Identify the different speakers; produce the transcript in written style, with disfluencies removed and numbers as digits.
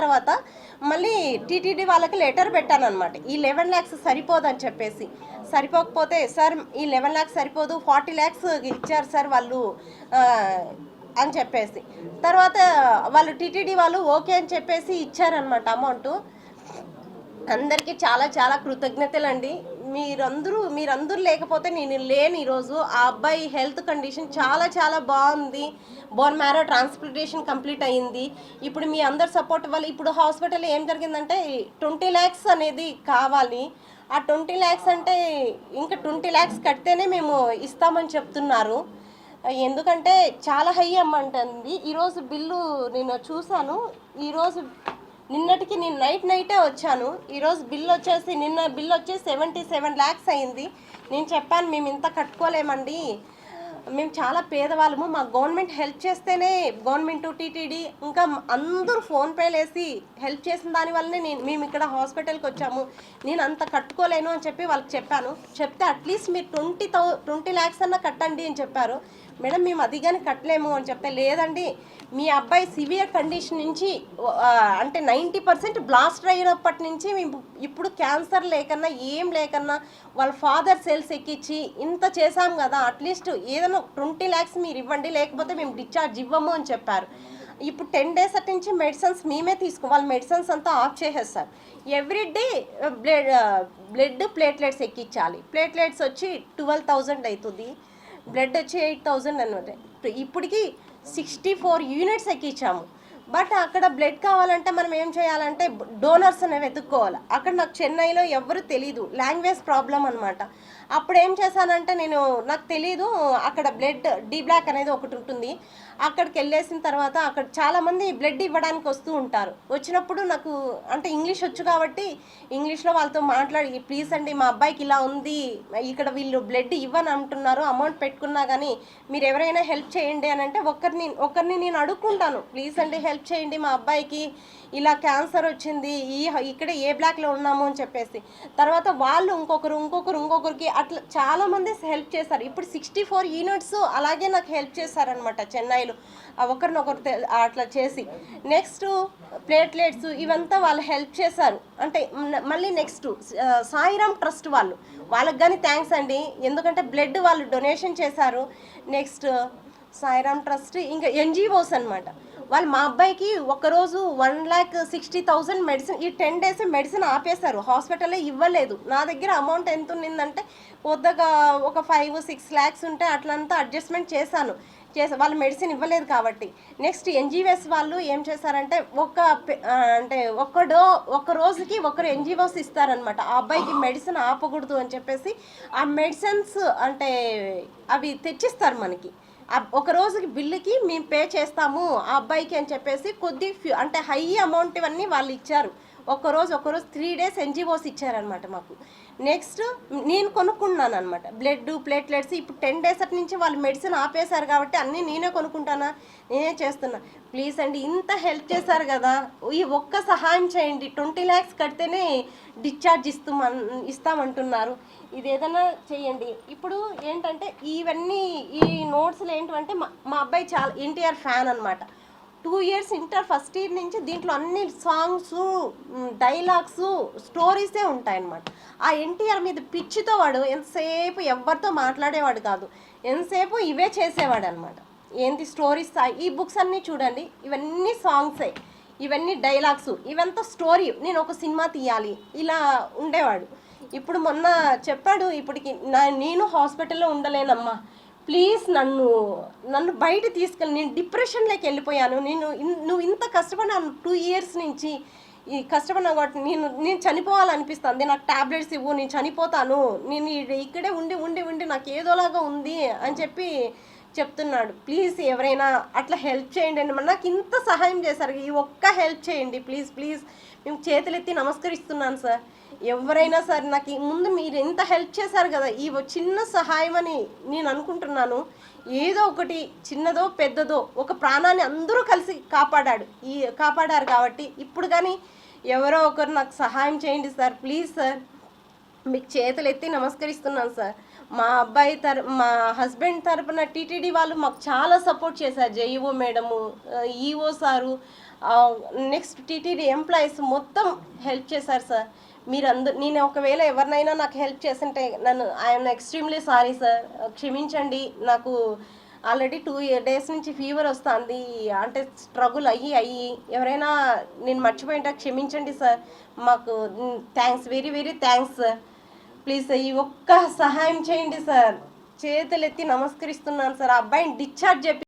Speaker 1: తర్వాత మళ్ళీ టీటీడీ వాళ్ళకి లెటర్ పెట్టాను అనమాట. ఈ 11 lakhs సరిపోదని చెప్పేసి. సరిపోకపోతే సార్ ఈ 11 lakhs సరిపోదు, 40 lakhs ఇచ్చారు సార్ వాళ్ళు అని చెప్పేసి. తర్వాత వాళ్ళు టీటీడీ వాళ్ళు ఓకే అని చెప్పేసి ఇచ్చారనమాట అమౌంట్. అందరికీ చాలా చాలా కృతజ్ఞతలండి. మీరందరూ లేకపోతే నేను లేను ఈరోజు. ఆ అబ్బాయి హెల్త్ కండిషన్ చాలా చాలా బాగుంది. బోన్ మ్యారో ట్రాన్స్ప్లాంటేషన్ కంప్లీట్ అయ్యింది. ఇప్పుడు మీ అందరు సపోర్ట్ వల్ల ఇప్పుడు హాస్పిటల్లో ఏం జరిగిందంటే 20 lakhs అనేది కావాలి. ఆ 20 lakhs అంటే ఇంకా 20 lakhs కడితేనే మేము ఇస్తామని చెప్తున్నారు. ఎందుకంటే చాలా హై అమౌంట్ అండి. ఈరోజు బిల్లు నేను చూశాను. ఈరోజు నిన్నటికి నేను నైటే వచ్చాను. ఈరోజు బిల్ వచ్చేసి నిన్న బిల్ వచ్చేసి 77 lakhs అయింది. నేను చెప్పాను మేము ఇంత కట్టుకోలేమండి, మేము చాలా పేదవాళ్ళము, మా గవర్నమెంట్ హెల్ప్ చేస్తేనే, గవర్నమెంట్ టీటీడీ ఇంకా అందరూ ఫోన్పేలు వేసి హెల్ప్ చేసిన దానివల్లనే మేము ఇక్కడ హాస్పిటల్కి వచ్చాము, నేను అంత కట్టుకోలేను అని చెప్పి వాళ్ళకి చెప్పాను. చెప్తే అట్లీస్ట్ మీరు 20 lakhs అన్నా కట్టండి అని చెప్పారు. మేడం మేము అది కానీ కట్టలేము అని చెప్తే, లేదండి మీ అబ్బాయి సివియర్ కండిషన్ నుంచి అంటే 90% బ్లాస్ట్ అయినప్పటి నుంచి మేము ఇప్పుడు క్యాన్సర్ లేకన్నా ఏం లేకన్నా వాళ్ళ ఫాదర్ సెల్స్ ఎక్కించి ఇంత చేశాం కదా, అట్లీస్ట్ ఏదైనా 20 lakhs మీరు ఇవ్వండి, లేకపోతే మేము డిశ్చార్జ్ ఇవ్వము అని చెప్పారు. ఇప్పుడు 10 days అటు నుంచి మెడిసిన్స్ మేమే వాళ్ళ మెడిసిన్స్ అంతా ఆఫ్ చేసేస్తారు. ఎవ్రీడే బ్లడ్ ప్లేట్లెట్స్ ఎక్కించాలి. ప్లేట్లెట్స్ వచ్చి 12,000 అవుతుంది, బ్లడ్ వచ్చి 8,000 అనమాట. ఇప్పటికి 64 units ఎక్కించాము. బట్ అక్కడ బ్లడ్ కావాలంటే మనం ఏం చేయాలంటే డోనర్స్ అనేవి వెతుక్కోవాలి. అక్కడ నాకు చెన్నైలో ఎవరు తెలీదు, లాంగ్వేజ్ ప్రాబ్లం అనమాట. అప్పుడు ఏం చేశానంటే నాకు తెలీదు, అక్కడ బ్లడ్ డి బ్లాక్ అనేది ఒకటి ఉంటుంది. అక్కడికి వెళ్ళేసిన తర్వాత అక్కడ చాలామంది బ్లడ్ ఇవ్వడానికి వస్తూ ఉంటారు. వచ్చినప్పుడు నాకు అంటే ఇంగ్లీష్ వచ్చు కాబట్టి ఇంగ్లీష్లో వాళ్ళతో మాట్లాడి, ప్లీజ్ అండి మా అబ్బాయికి ఇలా ఉంది, ఇక్కడ వీళ్ళు బ్లడ్ ఇవ్వని అంటున్నారు, అమౌంట్ పెట్టుకున్నా కానీ మీరు ఎవరైనా హెల్ప్ చేయండి అని అంటే ఒకరిని నేను అడుక్కుంటాను, ప్లీజ్ అండి హెల్ప్ చేయండి మా అబ్బాయికి ఇలా క్యాన్సర్ వచ్చింది, ఇక్కడ ఏ బ్లాక్లో ఉన్నాము అని చెప్పేసి. తర్వాత వాళ్ళు ఇంకొకరికి అట్లా చాలామంది హెల్ప్ చేశారు. ఇప్పుడు 64 units అలాగే నాకు హెల్ప్ చేశారనమాట చెన్నైలో, ఒకరినొకరు అట్లా చేసి. నెక్స్ట్ ప్లేట్లెట్స్ ఇవంతా వాళ్ళు హెల్ప్ చేశారు. అంటే మళ్ళీ నెక్స్ట్ సాయిరామ్ ట్రస్ట్ వాళ్ళకి కానీ థ్యాంక్స్ అండి, ఎందుకంటే బ్లడ్ వాళ్ళు డొనేషన్ చేశారు. నెక్స్ట్ సాయిరామ్ ట్రస్ట్ ఇంకా NGOs అనమాట. వాళ్ళు మా అబ్బాయికి ఒకరోజు 1,60,000 మెడిసిన్, ఈ 10 days మెడిసిన్ ఆపేశారు, హాస్పిటల్లో ఇవ్వలేదు. నా దగ్గర అమౌంట్ ఎంత ఉన్నిందంటే కొద్దిగా ఒక 5-6 lakhs ఉంటే అట్లంతా అడ్జస్ట్మెంట్ చేశాను. వాళ్ళు మెడిసిన్ ఇవ్వలేదు కాబట్టి. నెక్స్ట్ NGOs వాళ్ళు ఏం చేశారంటే ఒక రోజుకి ఒకరు NGOs ఇస్తారనమాట. ఆ అబ్బాయికి మెడిసిన్ ఆపకూడదు అని చెప్పేసి ఆ మెడిసిన్స్ అంటే అవి తెచ్చిస్తారు మనకి. ఒక రోజుకి బిల్లుకి మేము పే చేస్తాము ఆ అబ్బాయికి అని చెప్పేసి అంటే హై అమౌంట్ ఇవన్నీ వాళ్ళు ఇచ్చారు. ఒకరోజు 3 days NGOs ఇచ్చారనమాట మాకు. నెక్స్ట్ నేను కొనుక్కున్నాను అనమాట బ్లడ్ ప్లేట్లెట్స్. ఇప్పుడు 10 days అటు నుంచి వాళ్ళు మెడిసిన్ ఆపేశారు కాబట్టి అన్నీ నేనే కొనుక్కుంటానా, నేనే చేస్తున్నా. ప్లీజ్ అండి ఇంత హెల్ప్ చేశారు కదా, ఈ ఒక్క సహాయం చేయండి. 20 lakhs కడితేనే డిశ్చార్జ్ ఇస్తామంటున్నారు, ఇది ఏదైనా చేయండి. ఇప్పుడు ఏంటంటే ఇవన్నీ ఈ నోట్స్లు ఏంటంటే మా అబ్బాయి చాలా NTR ఫ్యాన్ అనమాట. 2 years ఇంటర్ ఫస్ట్ ఇయర్ నుంచి దీంట్లో అన్ని సాంగ్స్, డైలాగ్స్, స్టోరీసే ఉంటాయన్నమాట. ఆ NTR మీద పిచ్చితో వాడు ఎంతసేపు ఎవరితో మాట్లాడేవాడు కాదు, ఎంతసేపు ఇవే చేసేవాడు అనమాట. ఏంటి స్టోరీస్, ఈ బుక్స్ అన్నీ చూడండి, ఇవన్నీ సాంగ్సే, ఇవన్నీ డైలాగ్స్, ఇవంతా స్టోరీ, నేను ఒక సినిమా తీయాలి ఇలా ఉండేవాడు. ఇప్పుడు మొన్న చెప్పాడు, ఇప్పటికి నేను హాస్పిటల్లో ఉండలేనమ్మా, ప్లీజ్ నన్ను బయట తీసుకెళ్ళి, నేను డిప్రెషన్లోకి వెళ్ళిపోయాను, నువ్వు ఇంత కష్టపడినాను 2 years నుంచి ఈ కష్టపడినా కాబట్టి నేను చనిపోవాలనిపిస్తుంది, నాకు టాబ్లెట్స్ ఇవ్వు, నేను చనిపోతాను, నేను ఇక్కడే ఉండి నాకు ఏదోలాగా ఉంది అని చెప్పి చెప్తున్నాడు. ప్లీజ్ ఎవరైనా అట్లా హెల్ప్ చేయండి అని, నాకు ఇంత సహాయం చేశారు, ఈ ఒక్క హెల్ప్ చేయండి ప్లీజ్. మేము చేతులెత్తి నమస్కరిస్తున్నాను సార్. ఎవరైనా సరే నాకు ముందు మీరు ఎంత హెల్ప్ చేశారు కదా, ఈ చిన్న సహాయం అని నేను అనుకుంటున్నాను. ఏదో ఒకటి చిన్నదో పెద్దదో ఒక ప్రాణాన్ని అందరూ కలిసి కాపాడారు కాబట్టి ఇప్పుడు కానీ ఎవరో ఒకరు నాకు సహాయం చేయండి సార్, ప్లీజ్ సార్. మీకు చేతులు ఎత్తి నమస్కరిస్తున్నాను సార్. మా హస్బెండ్ తరపున టీటీడీ వాళ్ళు మాకు చాలా సపోర్ట్ చేశారు. JEO madam, EO sir, next TTD employees మొత్తం హెల్ప్ చేశారు సార్. నేను ఒకవేళ ఎవరినైనా నాకు హెల్ప్ చేస్తుంటే ఐఎమ్ ఎక్స్ట్రీమ్లీ సారీ సార్, క్షమించండి. నాకు ఆల్రెడీ 2 days నుంచి ఫీవర్ వస్తుంది, అంటే స్ట్రగుల్ అయ్యి ఎవరైనా నేను మర్చిపోయింటా క్షమించండి సార్. మాకు thanks, very very thanks sir. Please ఈ ఒక్క సహాయం చేయండి సార్, చేతులెత్తి నమస్కరిస్తున్నాను సార్. ఆ అబ్బాయిని డిశ్చార్జ్ చెప్పి